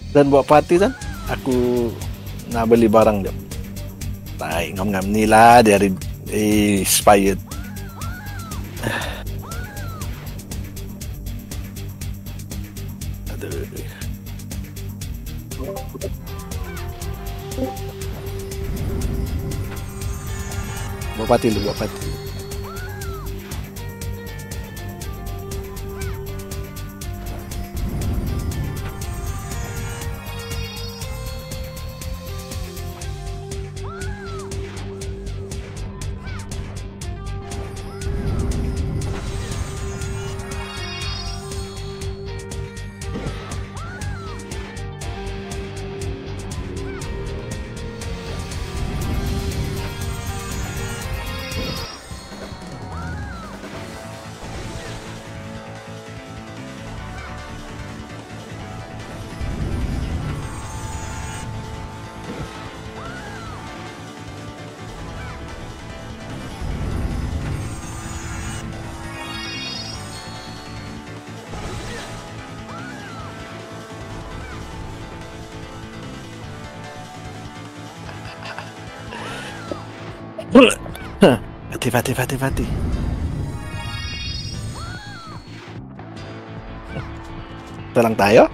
Dan buat party kan, aku nak beli barang dia. Tai ngam-ngam ni lah dari expired. Aduh. Buat party dulu, buat party. Fatih. Tulang tayo?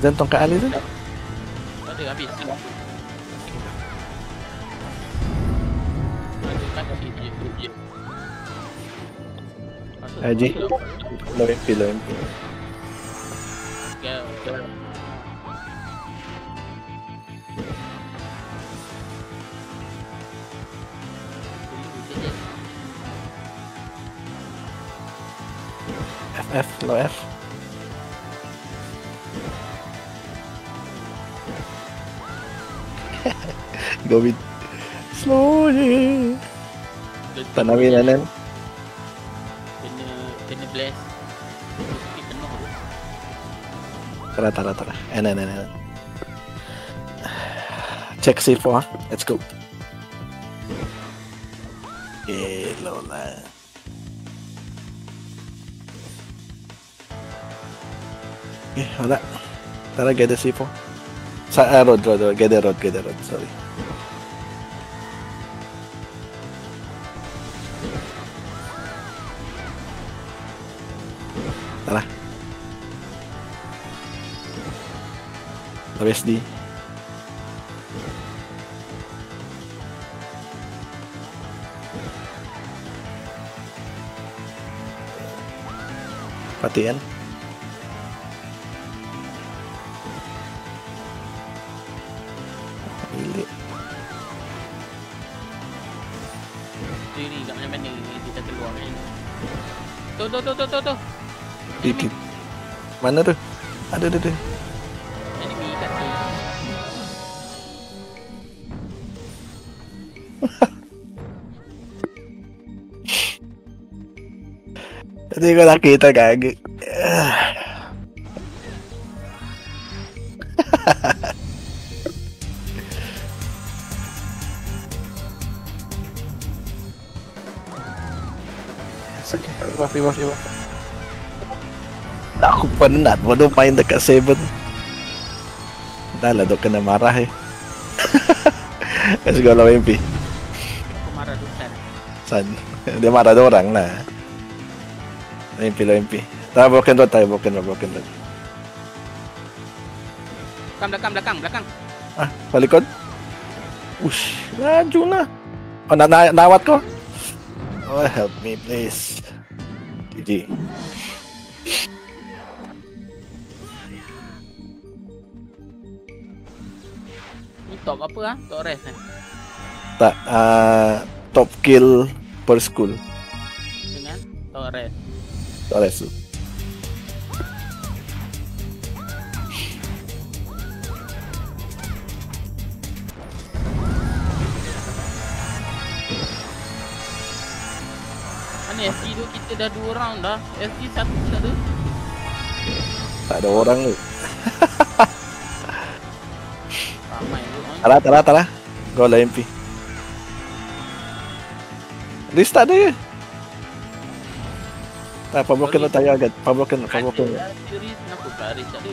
Dan tongkat Ali tu? Tak ada, habis. Haji. Low MP. FF, low F. Go with slowly. Tanamin na nan. Kena bless. Penuh tu. Tara. Enan. Check C4. Let's go. Low lah. Wala. Tara, get the C4. Road. Get the road. Sorry. Tara. WSD. Patian. Ni kat mana-mana kita keluar kan. Tu. Dikit. Mana tu? Ada. Enemy kat tu. Tadi kau nak kita kaget. Maaf. Aku penat bodoh main dekat 7. Dah lah dok kena marah Let's go low MP. Aku marah tu San. Dia marah ada orang lah. Low MP. Tak broken road. Belakang. Balikon. Ush, laju lah. Oh, nak nawat kau? Oh, help me please. GG. Ni top apa ah? Torres eh. Tak, top kill per school. Dengan Torres. Torres. Mana SG tu kita dah 2 round dah. SG satu tak ada. Tak ada orang tu. Ramai tu. Tara. Go lah MP. Restart dia. Tak, pablokin na tayo agad. Pablokin. Series kenapa Paris tak ada?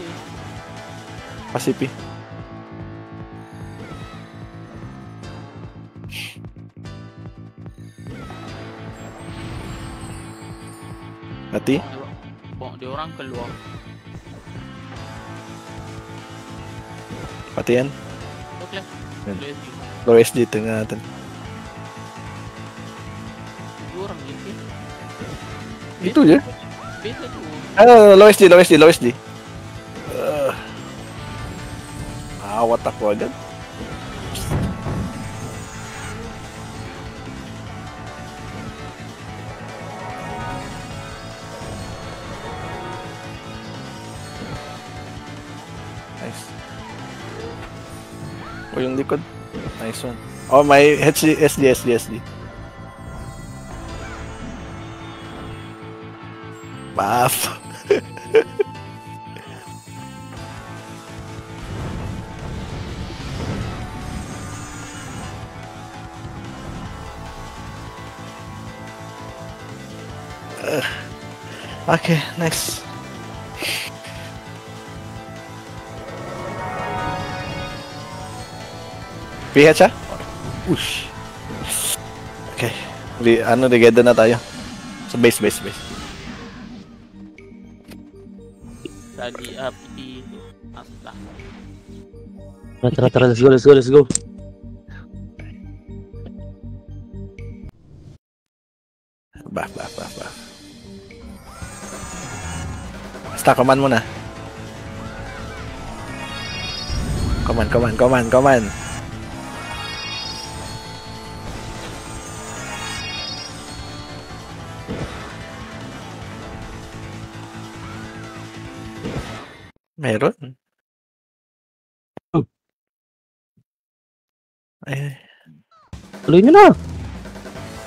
Pasipi. Mati. Dia orang keluar. Patian. Okey. Yan. SG. Low SD tengah natin. 2 orang je. Itu je. Beza tu. Low SD. Awat ako agad. Nice. O yung likod. Nice one. Oh, may SD. Buff. Okay, next. PH ah? Ush. Okay. Together na tayo. So base. Tadi api tu. Asta. Tara, let's go. Bah. Basta, command muna. Command. Meron. Ay. Tuloy nyo na.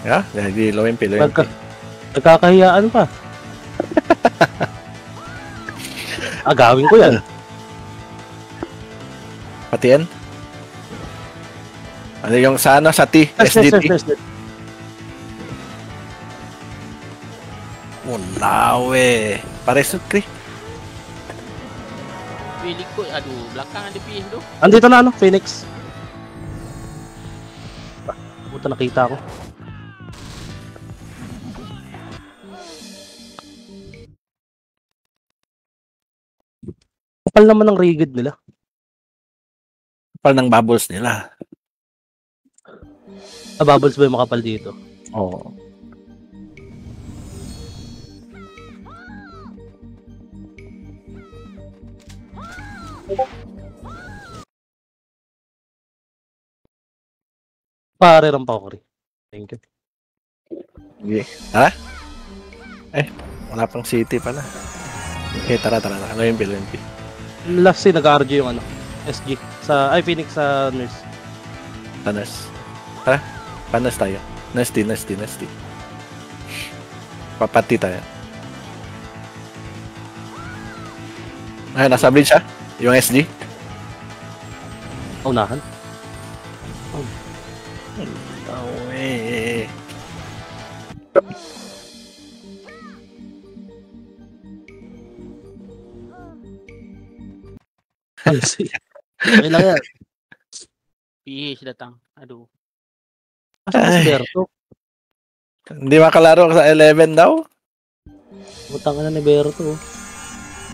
Yeah, jadi low MP. Nagkakahiyaan pa. Agawin ko yan. Patian. Ano yung sa T? SDT? Yes. Wow eh. Pares Kri. Pilih kot. Aduh, belakang ada PH tu. Andito na Phoenix. Puta, nakita ko. Kapal naman ng rigid nila. Kapal ng bubbles nila. Bubbles ba yung makapal dito? Oo. Pare ram pa ako rin. Thank you. Okay. Tara? Wala pang city pala. Okay, tara. Low MP. Last scene, nag-RG yung SG. Phoenix sa nurse. Panas. Tara, panas tayo. Nasty. Papati tayo. Ay, nasa bridge ah. Yung SG. Unahan. Eh. Okay lang yan. PH datang. Aduh. Asa si Berto? Hindi makalaro sa 11 daw. Utang na ni Berto.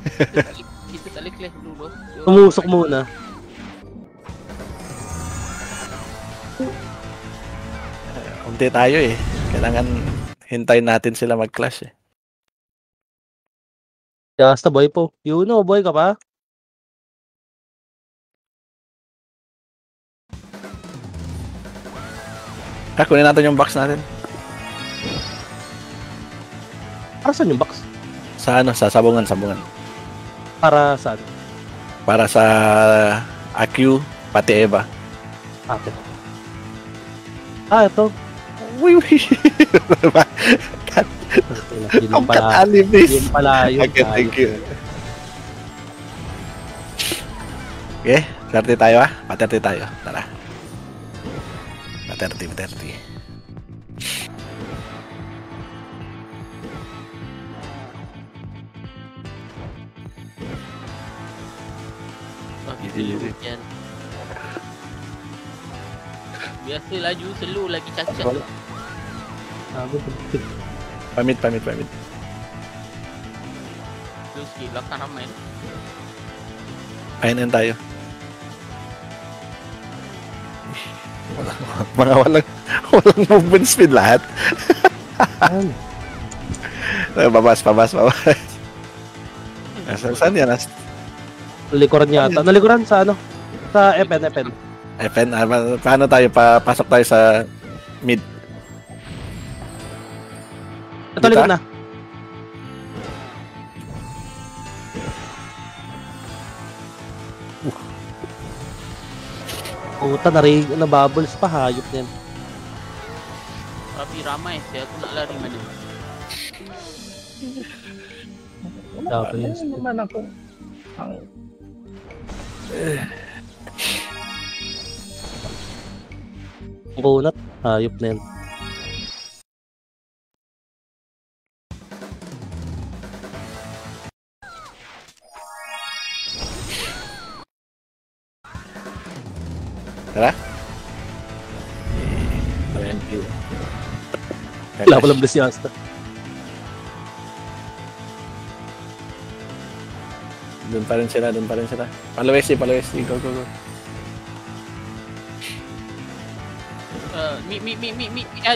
Kita tak boleh clash dulu bos. Tumusok muna. Unti tayo eh. Kailangan hintayin natin sila mag-clash eh. Basta boy po. Yuno, boy ka pa? Kunin natin yung box natin. Para saan yung box? Sa ano? Sa sabungan. Para saan? Para sa AQ, pati Eva. Akin. Ito. Uy. Yun Ang pala. katalibis. Yun pala. Okay, thank you. Okay, 30 tayo Pa-30 tayo. Tara. Pa-30. Bakit selu yan? Biasa laju selu lagi cacat. Pamit. Lu sikit belakang ramai. Ayun tayo. Walang movement speed lahat. Babas. Saan yan? Likuran niya ata. Nalikuran sa ano? Sa FN. FN, paano tayo? Pasok tayo sa mid. Ito likod na. Puta, nabubbles pa, hayop din. Tapi ramai, saya tu nak lari mana? Doubles. naman ako. Bunot, hayop na yan. Tara. Wala palang bless yung asta. Doon pa rin sila. Palawesi. Go. Mi.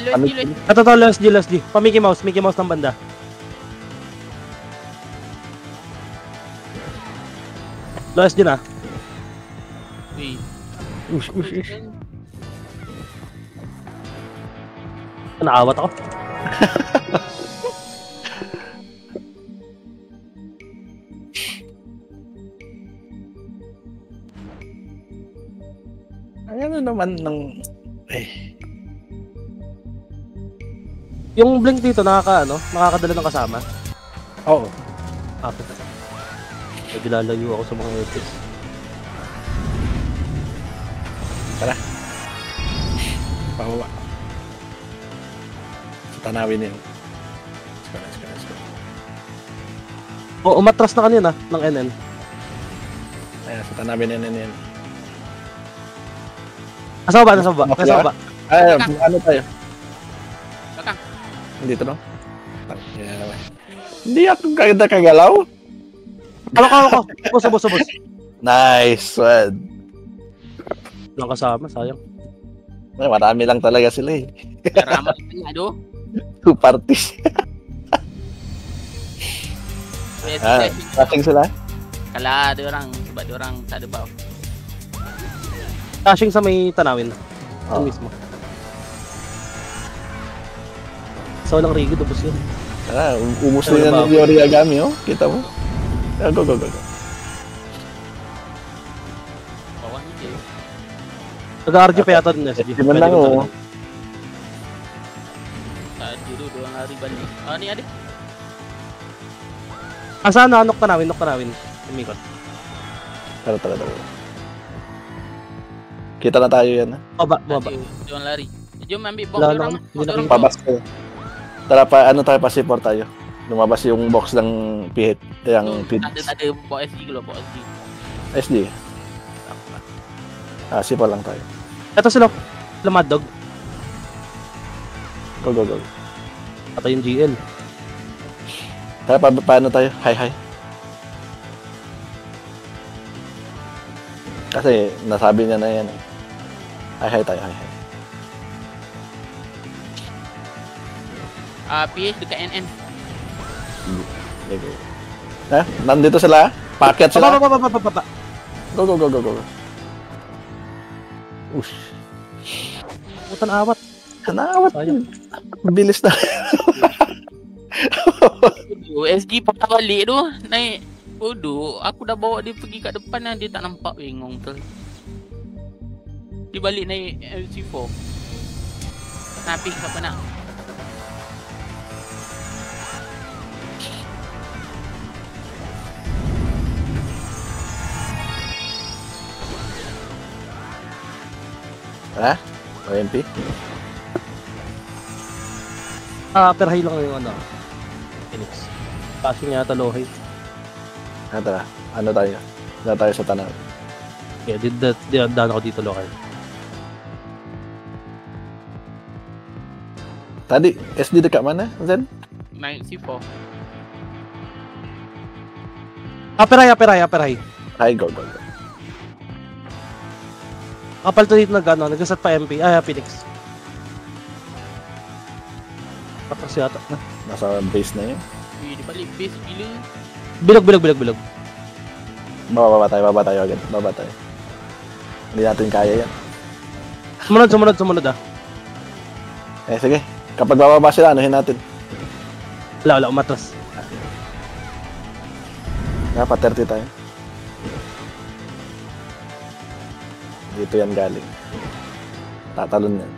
Lois. Ito, Last G. Mickey Mouse ng banda. Last G na. Wih. Naawat ako. Ano naman ng... Yung blink dito nakakadala ng kasama. Oo. Kapit. Medyo lalayo ako sa mga edges. Tara. Pababa. Tanawin yun. Let's go. O, umatras na kanina ng NN. Ayan, sa tanawin yan. Nasa baba. Ay, ano tayo? Belakang. Dito no? Yeah. Hindi ako kagalaw. Ako. Bus. Nice one. Lang kasama, sayang. Ay, marami lang talaga sila eh. Ramai tengah tu. 2 parties. Passing sila. Kalau ada orang, sebab dia orang tak ada buff. Dashing sa may tanawin. Oh. Yung mismo. So, walang rigid, ubos yun. Tara, ubus na yan ng Yoriagami, oh. Kita mo? Go. Bawah ni je. Nag-RG pa yata din SG. Di man lang, oh. Tak ada tu, dia orang lari balik. Ah, ni ada. Sana, nok tanawin. Umikot. Tara. Kita na tayo yan, ha? Baba. Dia orang lari. Jom ambil box Wala dia orang. naman, hindi na Pabas tayo. Tara, pa-support tayo. Lumabas yung box ng pihit. Yung Tak ada box SG ke box SG. SD. Support lang tayo. Ito sila. Mad Dog. Go. Ito yung GL. Tara, paano tayo? Hi. Kasi nasabi niya na yan eh. Hi tayo. PH dekat NN. Nandito sila. Paakyat sila. Papa. Go. Ush. Putan awat. Kanawat. Sayang. Bilis na. SG patawali tu. Naik. Bodoh. Aku dah bawa dia pergi kat depan lah. Dia tak nampak bengong tu. Dia balik naik LC4. Tapi siapa nak? OMP. Upper high lang yung ano. Phoenix. Passing yata low high. Tara. Ano tayo? Na tayo sa tanang. Yeah, daan ako dito low high. Tadi SD dekat mana, Zen? Naik C4. Upper high. Hi, go. Kapal to dito nag-set pa MP. Phoenix. Tapos yata. Nasa base na yun. Wih, dia balik base gila. Bilog. Baba tayo agad. Hindi natin kaya yan. Sumunod ah. Sige. Kapag bababa sila, anuhin natin. Wala, umatras. Dapat 30 tayo. Dito yan galing. Tatalon yan.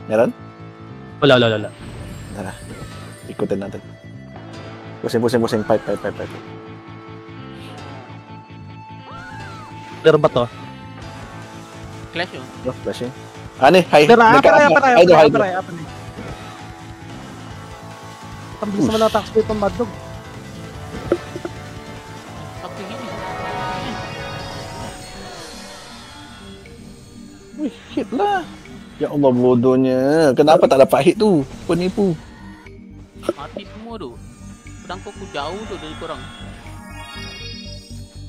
Meron? Wala. Tara. Ikutin natin. Pusing. Pipe. Clear ba to? Clash yun. Flashing. Ani, hi. Upper high. Hydro. Ang bilis naman na-attack speed ng Mad Dog. Apa gini? Wih, hit lah. Ya Allah, bodohnya. Kenapa tak dapat hit tu? Penipu. Mati semua tu. Pedang aku jauh tu dari korang.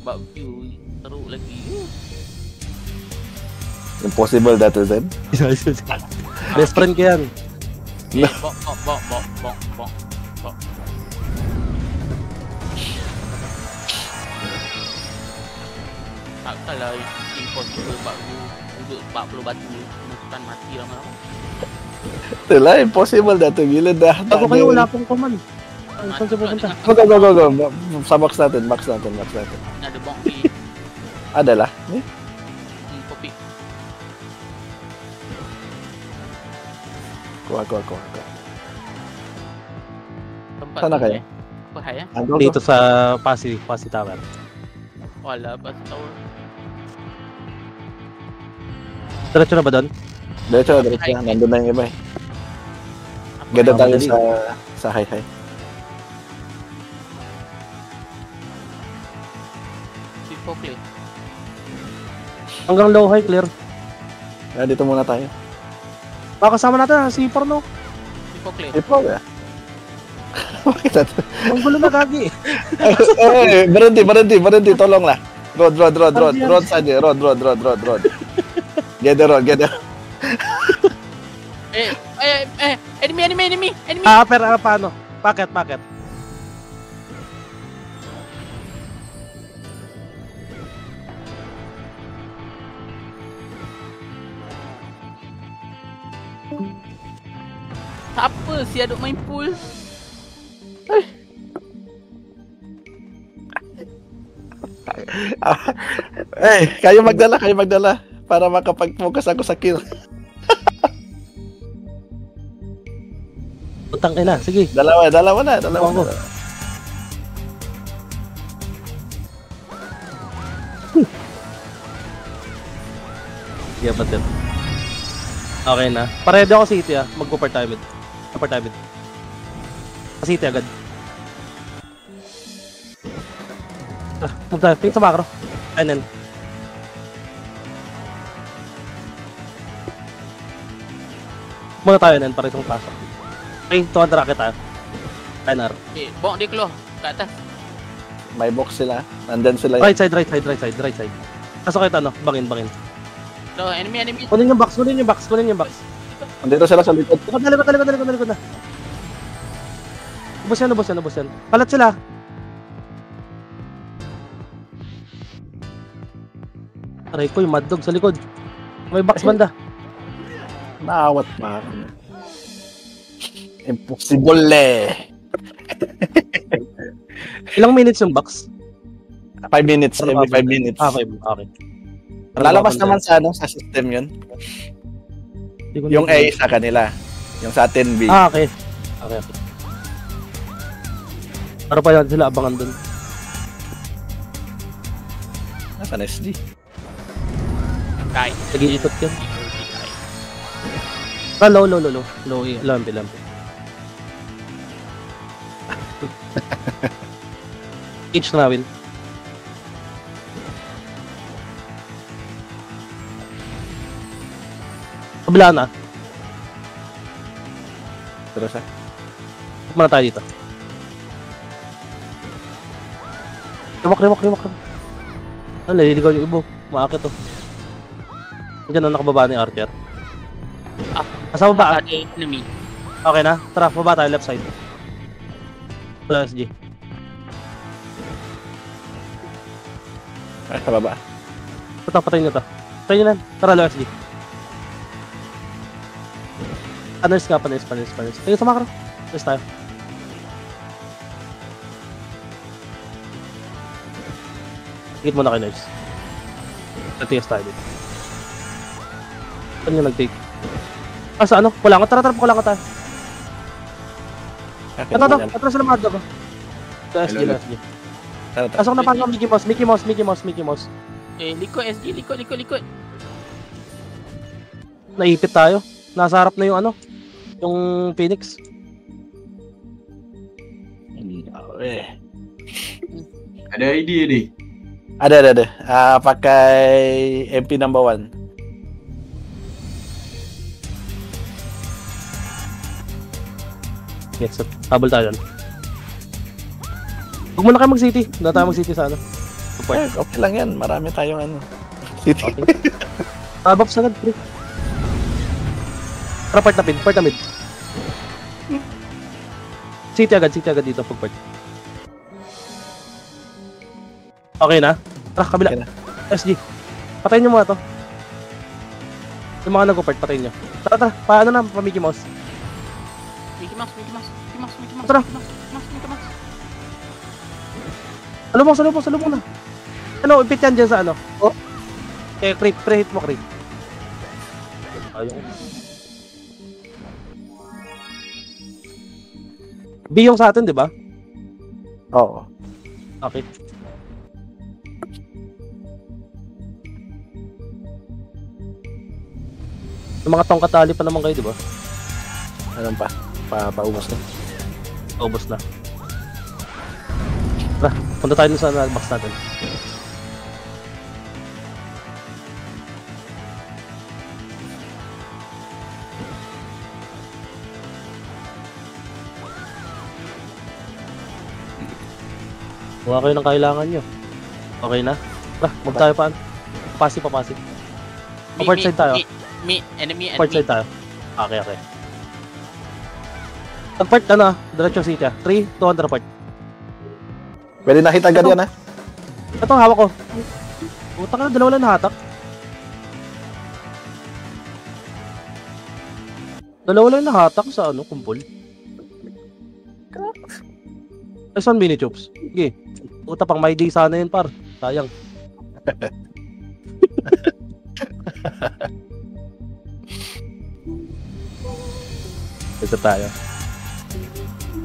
Bak view teruk lagi. Impossible dah tu, Zen. Best friend ka yan. Bok. Takkanlah impossible bak view duduk 40 batu bukan mati lama-lama. Itulah impossible dah tu. Gila dah. Ako kayo wala pong command. Saan siya pupunta? Go. Sa box natin. Ada bong di Adalah. Ni. kopi. Kuha. Tempat Sana tu, kayo? Apa hai ya? Dito sa Pasi Tower. Wala pas tahu. Diretso na ba doon? Diretso. Nandun na yung iba eh. Ganda tayo sa high. Si Fokle. Hanggang low high, clear. Dito muna tayo. Makasama natin si Porno. Si Fokle. Ipo ya? Bakit natin? Ang gulo na gagi. Berhenti. Tolonglah. Road saja. Road. Get the road. Enemy. Pero paano? Bakit? Apa si aduk main pool? Kayo magdala para makapag-focus ako sa kill. Utang ina, sige. Dalawa na. Oo. Yeah, but then. Okay na. Paredo ako City Mag-upper time it. City agad. Move tayo. Ping sa macro. Ayun. Muna tayo nan para isang pasok. Okay, 200 rocket tayo. NR. Bong dia keluar kat atas. May box sila. Nandun sila. Right side. Pasok kayo bangin. Dah enemy. Kunin yung box. Nandito sila sa likod. Likod na. Ubus yan. Palat sila. Aray ko, yung mad dog sa likod. May box banda. Naawat pa. Impossible eh. Ilang minutes yung box? 5 minutes, every 5 minutes. Okay, okay. Lalabas naman sa sa system yun. Yung A sa kanila. Yung sa atin B. Okay. Okay. Para pa yan sila abangan dun. Nasaan SD? Kahit. Nag-iikot yan. Ah, low. Lampi. Each na win. Kabila na. Pero sa Muna tayo dito. Riwak. Ano, naliligaw yung ibo. Maakit to. Diyan na nakababa ni Archer. Nasa baba. Enemy. Okay na? Tara, baba tayo left side. Wala SG. sa baba. Patayin nyo to. Patayin nyo na. Tara, low SG. Panis ka, panis. Ayun, sa macro. Panis tayo. Higit muna kayo, Nerds. Nag-TS tayo dito. Saan yung nag-take? Ah, sa ano? Kulangan. Tara, kulangan tayo. Ito sila mga dog. SG. Pasok na pasok Mickey Mouse. Liko, SG, liko. Naipit tayo. Nasa harap na yung ano, yung Phoenix. Ada idea ni. Ada. Pakai MP number 1. Yes, habol tayo dyan. Huwag muna kayo mag-city. Hindi tayo mag-city sa ano. Okay lang yan. Marami tayong ano. City. Okay. Buffs agad, pre. Tara, part na mid. City agad dito pag part. Okay na? Tara, kabila. Okay na. SG. Patayin nyo muna to. Yung mga nag-part, patayin nyo. Tara, paano na, pa Mickey Mouse. Mickey Mouse. Tara. Salubong na. Ano, ipit yan dyan sa ano? Oh. Okay, creep, pre-hit mo, creep. Ayun. B yung sa atin, di ba? Oo. Okay. Yung mga tongkatali pa naman kayo, di ba? Anong pa? Paubos na. Ubos na. Tara, punta tayo sa box natin. Kuha kayo ng kailangan nyo. Okay na? Tara, mag tayo pa. Papasi. Apart side tayo. Enemy. Apart side tayo. Okay. Apart ano, diretso city 3, 200 apart. Pwede nakita agad yan, ha? Ito hawak ko. Puta ka na, dalawa lang nahatak. Dalawa lang nahatak sa ano, kumpol. Ay, saan mini chops? Sige. Puta pang may day sana yun, par. Sayang. Ito tayo.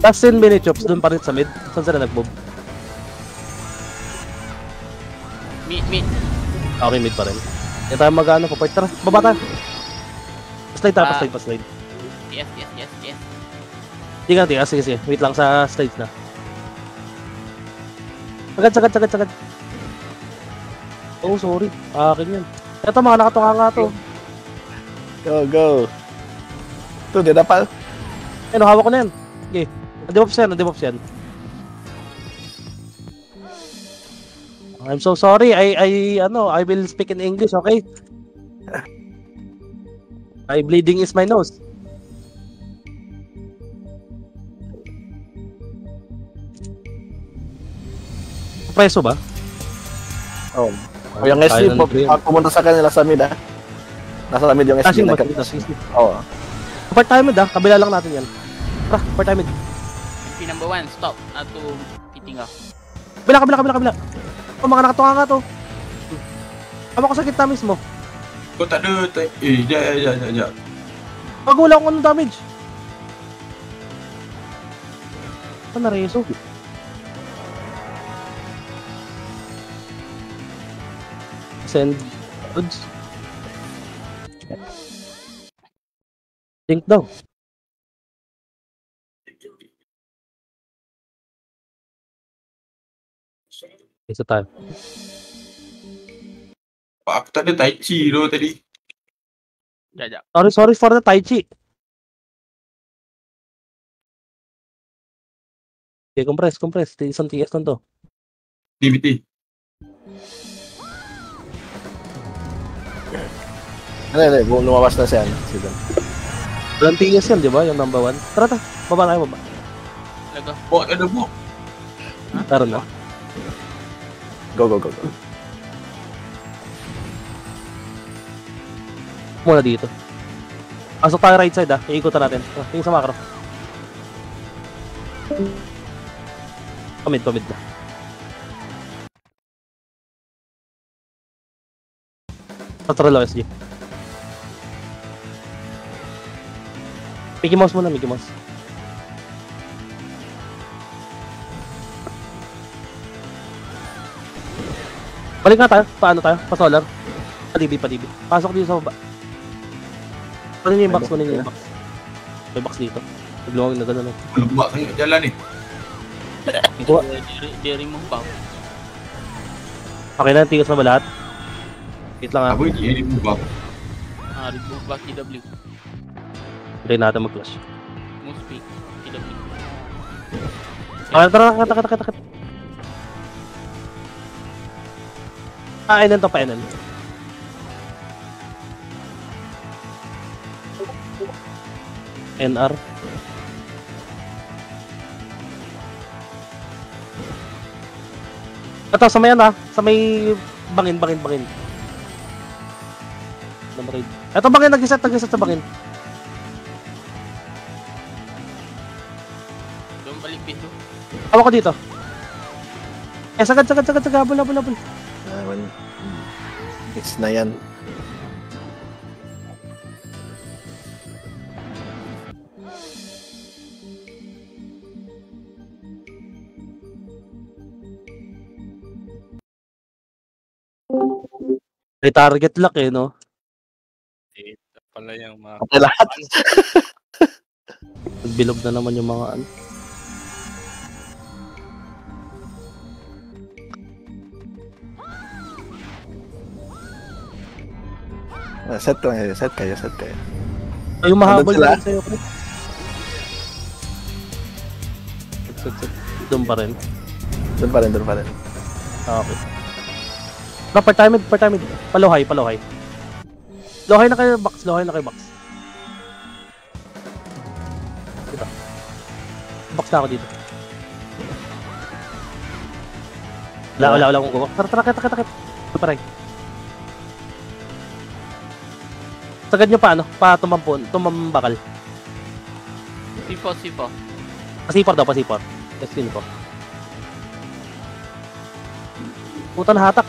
Last 10 mini chops, dun pa rin sa mid. Saan sila nag-bob? Mid. Okay, mid pa rin. Yan tayo mag-ano, papart. Tara, baba tayo. Slide tayo, pa-slide. Yes. Tiga, sige. Wait lang sa slides na. Sagad. Oh, sorry. Akin yan. Ito, mga nakatuka nga to. Go. Ito, di dapat. Ano, hawak ko na yan. Okay. Debuffs yan. I'm so sorry. I will speak in English, okay? My bleeding is my nose. Preso ba? Oh, O yung SC, Kaya ng Dream. pumunta sa kanila sa mid, ah. Nasa mid yung SC. Flashing ba? nagka- Oo. Part time mid kabila lang natin yan. Tara, part time mid. MP number 1, stop. Ato, pitinga. Kabila. Oh, mga nakatunga ka to. Tama ko sa kita mismo. Kau tak ada sekejap. Magulang ko ng damage. Ano na reso? Send goods. Link daw. Isa tayo. Pak, aku tak ada tai chi tu tadi. Jap. Sorry for the Tai Chi. Okay, compress. Isang TS lang to. DBT. Hindi, lumabas na siya. Si Don. Walang TS yan, di ba? Yung number 1. Tara. Baba tayo. Laga. Bot ada bot. Tara na. Go. Muna dito. Pasok tayo right side Iikutan natin. Tingin sa macro. Pamid na. Patrol SG. Mickey Mouse muna, Mickey Mouse. Balik nga tayo. Paano tayo? Pa-solar. Pa-DB. Pasok dito sa baba. Kunin yung box. May box dito. Nagluwag na gano'n. Belum buat sangat jalan ni. Kuha. Di remove back. Okay na, tigas na ba lahat? Wait lang Apa ni remove bang? Remove back TW. Try natin mag-flash. Move speak TW. Tara. Inan to pa inan. NR. Ito, sa may sa may bangin. Ito bangin, nag-reset sa bangin. Doon balik pinto. Awa ko dito. Sagad, habol. It's na yan. May target lock no? Ito pala yung mga... Okay lahat. Nagbilog na naman yung mga Set kayo. Ay, yung mahabol Andun sila? na sa'yo, Chris. Set. Doon pa rin. Doon pa rin. Okay. Part time mid. Paluhay. Lohay na kayo box. Dito. Box na ako dito. Wala akong kuha. Tara, kita. Paray. Sagad nyo pa tumambakal. C4. Pasipor. Testin ko. Puta na hatak.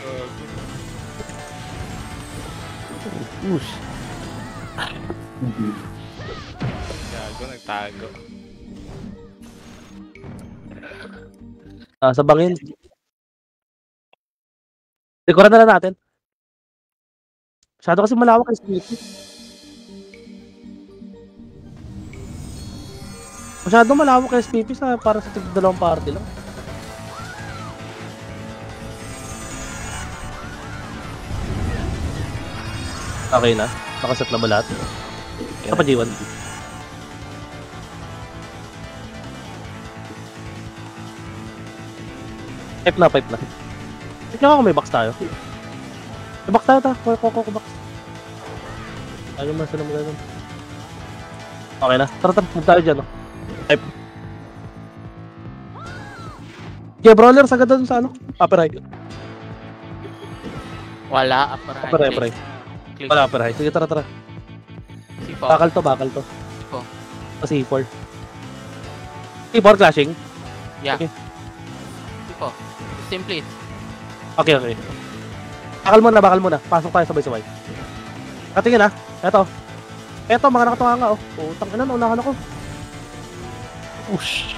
Gago, nagtago. Sa bangin. Dekoran na lang natin. Masyado kasi malawak yung SPP. Masyado malawak yung SPP para sa tig-dalawang party lang. Okay na. Nakaset na ba lahat? Ito pa G1. Pipe na. Tignan ko may box tayo. May box tayo Koko box. Ayaw mo sila magandang. Okay na. Tara, move tayo dyan. Pipe. Okay, brawler, sagad doon sa copyright. Wala, upper high. Upper high. Click. Wala upper high. Sige, tara. C4. Bakal to. C4. C4. C4 clashing. Yeah. Okay. C4. Simply. Okay. Bakal muna. Pasok tayo sabay-sabay. Katingin ha. Eto, mga nakatunga nga, oh. Putang ina, naunahan ako. Ush.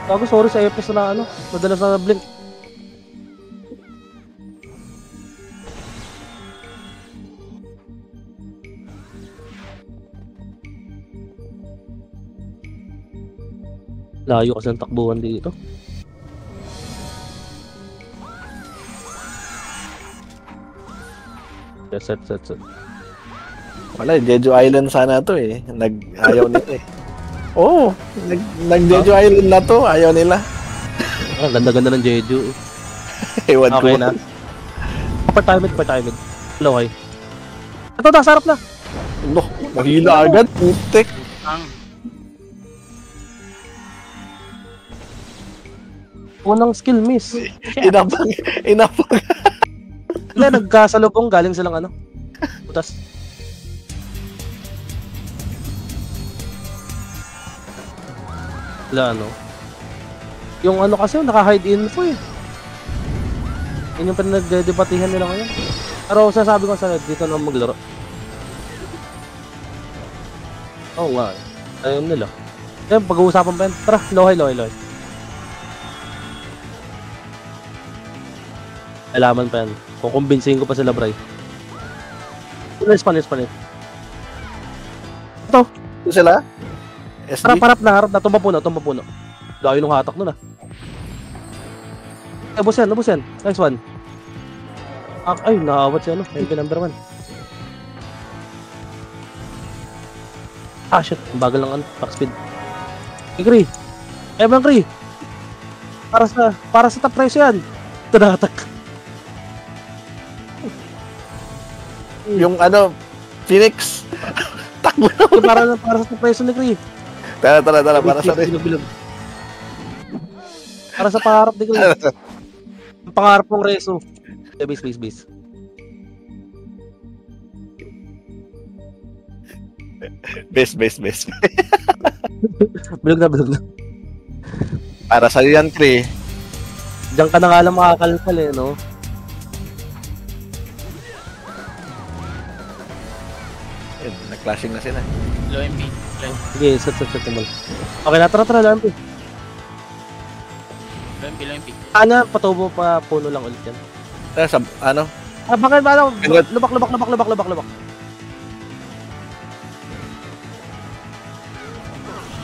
Gago, sorry sa FPS na ano. Nadala sa blink. Layo kasi ang takbuhan dito. Set. Wala, Jeju Island sana to eh. Ayaw nila eh. Oo, nag-Jeju Island na to, ayaw nila. Ah, ganda-ganda ng Jeju. Ewan ko. Okay na. Per timing. Low high. Ito na, sarap na. No, mahila agad, putek. Ang Unang skill miss. Inapang. Wala, nagkasalubong galing silang ano. Putas. Wala ano. Yung ano kasi naka-hide info eh. Yun yung pinagdebatihan nila ngayon. Pero sasabi ko sa dito na maglaro. Oo nga eh. Ayun nila. Ayun, pag-uusapan pa yan. Tara, low high. Alaman pa yan. Kukumbinsihin ko pa sila, Bray. Spanis. Ito. Ito sila? SD? Harap na. Tumba puno. Layo nung hatak nun ah. Ubus yan. Nice one. Ay, nakawat siya ano. Heavy number 1. Ah, shit. Ang bagal ng ano. Back speed. Kri. Evan Kri. Para sa top price yan. Ito nakatak. Yung ano, Phoenix. Takbo na. Para sa top price ni Kri. Tara, para sa rin. Bilog. Para sa pangarap ni Kri. Ang pangarap mong reso. Base. Base. Bilog na. Para sa yan, Kri. Diyan ka na nga lang makakalkal eh, no? Nag-clashing na sila. low MP. Sige, set mo. Okay na, tara, lampi. Low MP. Ana, patubo pa puno lang ulit yan. Tara, sa ano? Bakit ba ano? Agad. Lubak.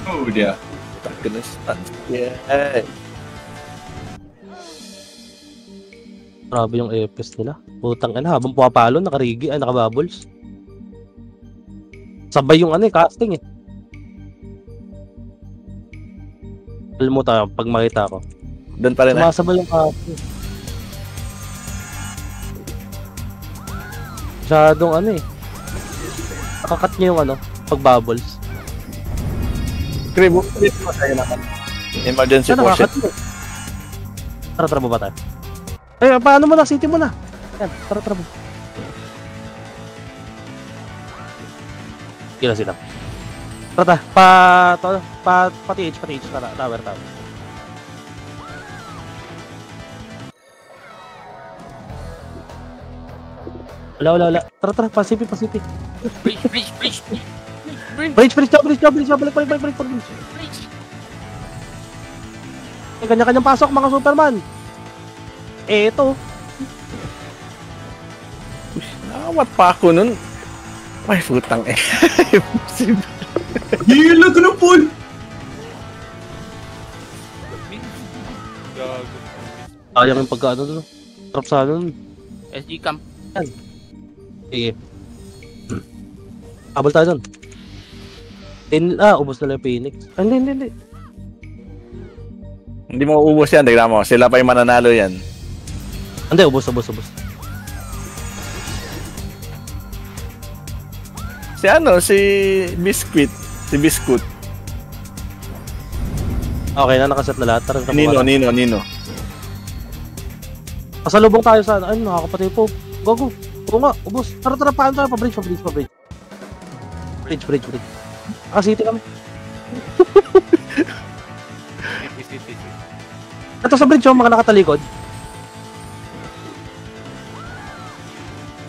Oh, dia. Goodness. Yeah. Grabe yung FPS nila. Putang ina, habang pumapalo, nakarigi, nakabubbles. Sabay yung ano casting eh. Alam mo tayo, pag makita ko. Doon pa rin ah. Sumasabay yung casting. Masyadong ano eh. Nakakat niya yung ano, pag bubbles. Kri, dito mo tayo naman. Emergency Sana potion. nakakat mo. Tara, ba tayo? Ay, paano mo na? City mo na. Yan, tara. Kila sila. Tara, pa TH, tower. Wala. Tara, pasipi. Bridge. Balik. Kanya-kanyang pasok, mga Superman. Eto. Nawat pa ako nun. Ay, putang eh. Impossible. Gila ko na, Paul! Gago. Sayang yung pagkaano doon. Trap sa ano. SG camp. Sige. Habol tayo doon. Ubos na lang yung Phoenix. Hindi. Hindi mo uubos yan, tignan mo. Sila pa yung mananalo yan. Hindi, ubos. Si ano, si Biscuit. Okay na, nakaset na lahat. Tara, Nino. Pasalubong tayo sa ay nakakapatay po. Go. Oo nga, ubos. Tara, paano tayo? Pa-bridge. Bridge. City kami. City. Ito sa bridge, mga nakatalikod.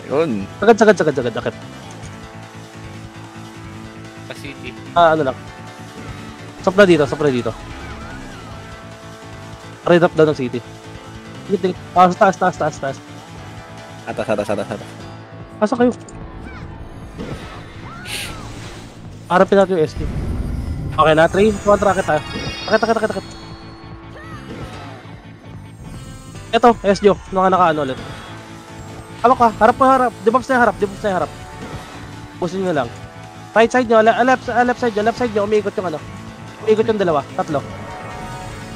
Yun. Sagad. Akit. City. Ano lang. Stop na dito. Red up daw ng city. Tingit. Sa taas. Atas. Asa kayo? Harapin natin yung SD. Okay na, 3, 2, racket tayo. Akit. Ito, SD, naka-ano ulit. Hawak ka, harap. Debuffs na yung harap. Pusin nyo lang. Right side nyo, left side nyo, umiikot yung ano. Umiikot yung dalawa, tatlo.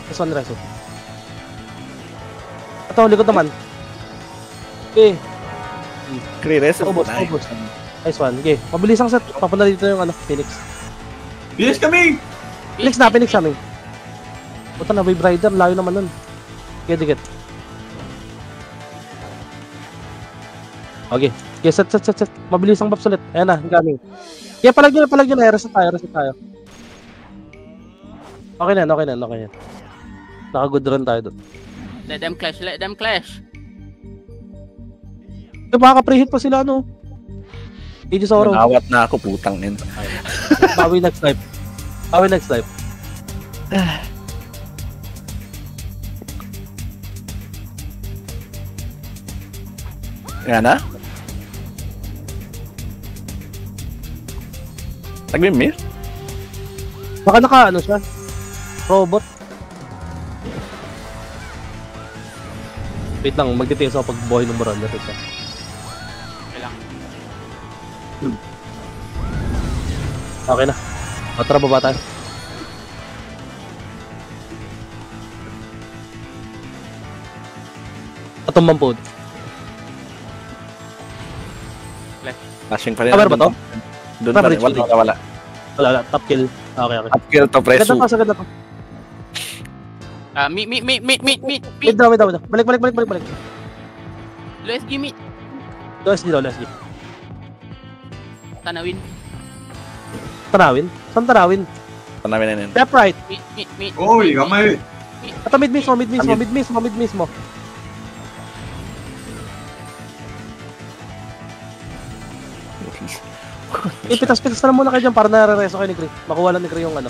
This one, reso. Ito, likod naman. Okay. Krires. Ubos. Nice one. Okay, mabilis ang set. Papunta dito yung ano, Phoenix. Bilis kami! Phoenix namin. Puta na, Wave Rider, layo naman nun. Okay, dikit. Okay, set. Mabilis ang buffs ulit. Ayan na, gaming. Okay, palag nyo na. Reset tayo. Okay na. Naka-good run tayo doon. Let them clash. Makaka-pre-hit pa sila, no? Aegis Oro. Nawat na ako, putang nin. Bawi next life. Yan na? Nag-miss? Baka naka-ano siya? Robot. Wait lang, magtitiis ako pag buhay ng Miranda. Kailang. Okay na. O, tara, baba tayo. Atumbang po. Flashing pa rin. Cover ba to? Doon pa rin. Wala. Wala. Top kill. Okay. Top kill to preso. Sagad na to. Meet. Wait daw. Balik. Let's give meet. Let's go. Tanawin. Saan tanawin? Tanawin na yun. Left right. Meet. Uy, kamay! Ito mid mismo. Pitas na muna kayo dyan para nare-reso kayo ni Gray. Makuha lang ni Gray yung ano.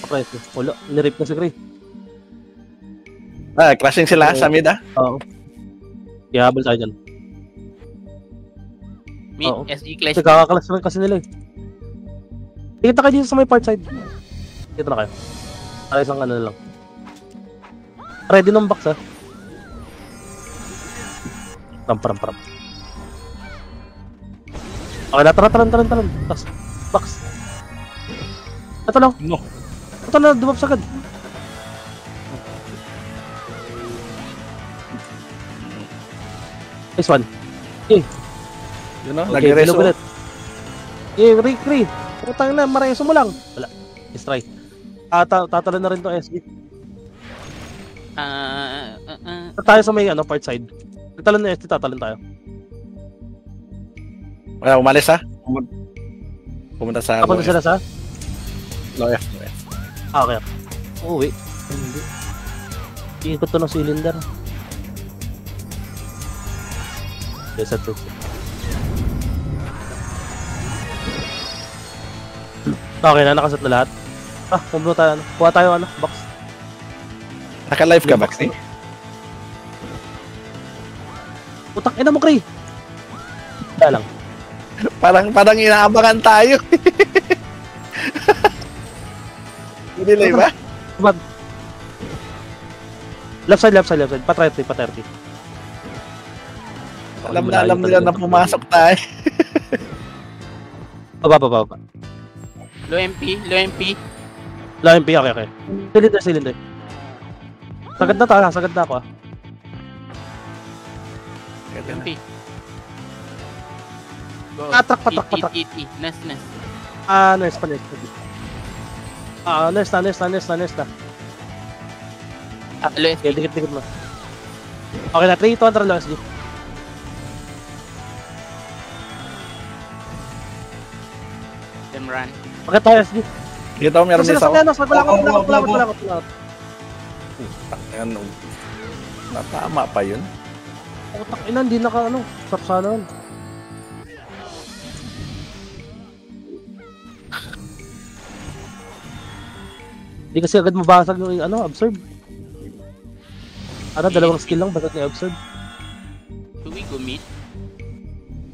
Preso. Wala, nirip na si Gray. Crashing sila sa mid Oo. Ihabol tayo dyan. Meet. Oo. SG clash. Nagkakaklash rin kasi nila eh. Tingita kayo dito sa may part side. Dito na kayo. Para isang ano lang. Ready ng box ha. Param. Okay na, taran. Box. Ito lang. No. Ito na, dumap sagad. Nice one. Okay. Yun o, Okay, nag-reso. bilog ulit. Okay, Ray. Putang na, mareso mo lang. Wala. Let's try. Tatalo na rin to SB. Tayo sa may ano, part side. Tatalon na SB, tatalon tayo. Wala, umalis Pumunta sa Ako na sila sa? low F. Okay. Oh, wait. Hindi. Iikot to ng cylinder. Yes, at okay na, nakaset na lahat. Pumunta tayo, ano. Kuha tayo, ano, box. Naka-live ka, Baxi? Utak, ina mo, Kray. Kaya lang. Parang inaabangan tayo. Hindi live ba? Left side. Pa 30. Alam nila na pumasok tayo. Baba. Low MP. Low MP, okay. Cylinder. Sagad na ako MP. Go. Patrak. Nes. Nurse pa. Nurse na. Low SP. Okay, dikit mo. Okay na, 3, 200 lang SG. Then run. Pakita tayo SG. Kita ko meron Sila isa sa ko. Tenos, magbalakot. Ano, natama pa yun. Utak ina, hindi naka ano, sarsanan. Hindi kasi agad mabasag yung ano, absorb. Ano, dalawang skill lang, bagat ni absorb. Do we go mid?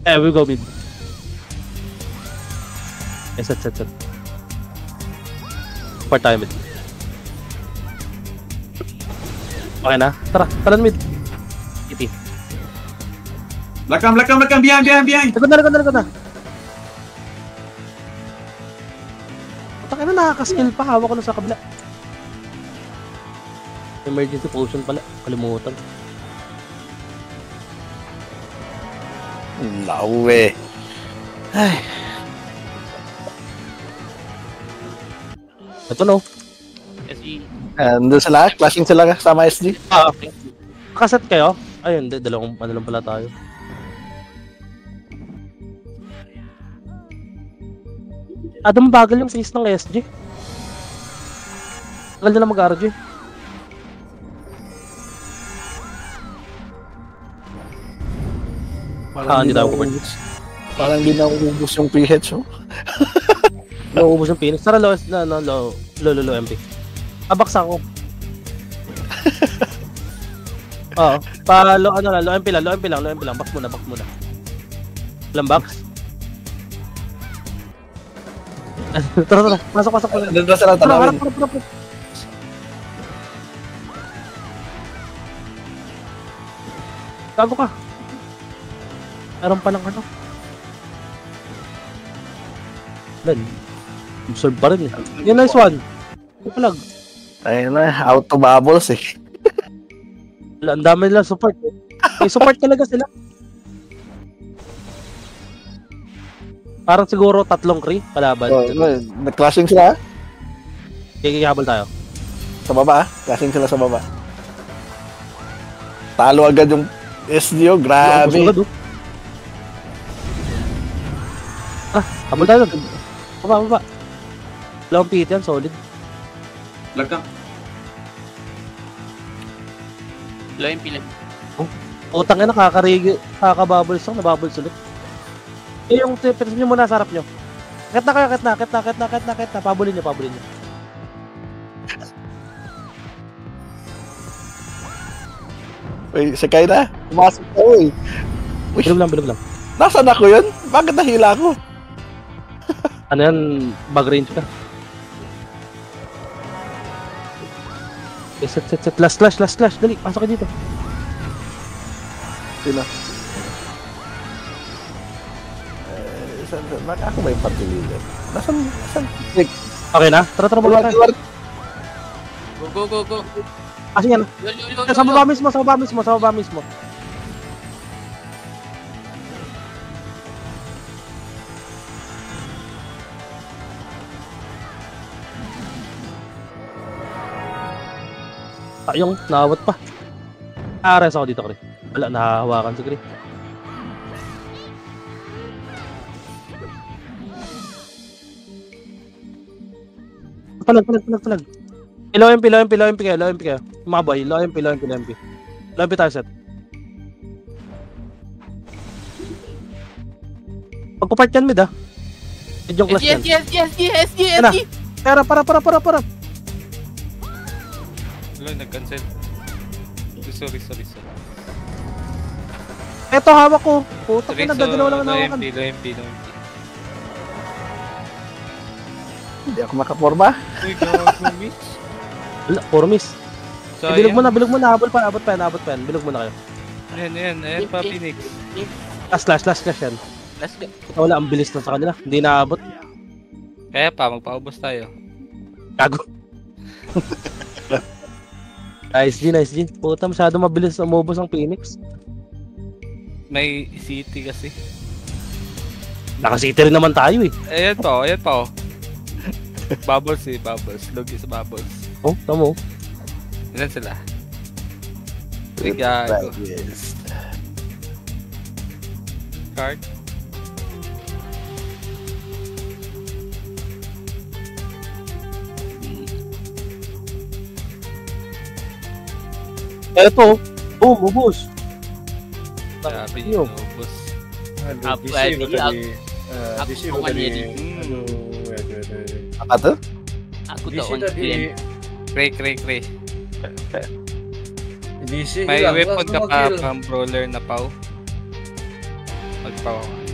We go mid. Set. Part tayo mid. Okay na, tara mid. Iti. Belakang. Behind. Likod na. Utak ina, nakaka-skill pa, hawak ko na sa kabila. Emergency potion pala, kalimutan. Lawe. Ay. Ito no. SG. Doon sila, clashing sila sama SG. Okay. Nakaset kayo? Ayun, dalawang ano lang pala tayo. Adam bagal yung sis ng SG. Tagal na mag-RG. Hindi tayo naubos. Parang di naubos yung PH, oh. Nauubos yung Phoenix. Tara, low MP. Abaks ako. Oo. Low MP lang. Box muna. Ilang box? Tara. Pasok. Doon na sila tanawin. Harap. Gago ka. Meron pa lang ano. Lan. Absorb pa rin eh. Yan, nice one. Palag. Ayun na, auto bubbles eh. Ang dami nila support. May support talaga sila. Parang siguro 3 Kree kalaban. Nag-clashing sila, Kikikabal tayo. sa baba, clashing sila sa baba. Talo agad yung SDO, grabe. Habol tayo doon. Baba. Long pit yan, solid. Belakang. Low MP lang. Utang na kakabubbles lang, nabubbles ulit. Yung tips nyo muna sa harap nyo. Akit na. Pabulin nyo. Uy, sakay na. Pumasok na, uy. Bilog lang. Nasaan ako yun? Bakit nahila ako? Ano yan, bag range ka. Set. Last clash. Dali, pasok ka dito. Sino? Bakit ako ba yung patililan? Nasaan? Okay na? Tara, magkakaroon. Go. Kasi yan. Sa baba mismo. Yung naawat pa. Ares ako dito, Kri. Wala, nahahawakan si Kri. Palag. Low MP kayo. Mga boy, low MP. Low MP tayo set. Pagpapart yan mid ah. Mid yung class yan. SG. Para. Wala, nag-cancel. Sorry. Eto, hawak ko. Putak na, dadalaw lang nawakan. Low MP. Hindi ako makaporma. Uy, gago, Mitch. Wala, puro miss. Bilog mo na, abot pa yan. Bilog mo na kayo. Ayan pa, Phoenix. Last clash yan. Let's go. Wala, ang bilis na sa kanila. Hindi naabot. Kaya pa, magpaubos tayo. Gago. Nice G. Puta, masyado mabilis umubos ang Phoenix. May city kasi. Naka-city rin naman tayo eh. Ayan pa. Bubbles. Logi sa bubbles. Oh, tamo. Ilan sila? Gago. Yes. Card. Eto. Boom, ubos. Grabe Yun. yung ubos. Apa, DC ba di tadi? Aku DC ba kawan tadi? dia ni. Aduh, aduh, aduh. Apa tuh? Aku tak DC on tadi. screen. Cray. DC May hilang, weapon langsung ka pa kill. pang brawler na pau. Magpaw.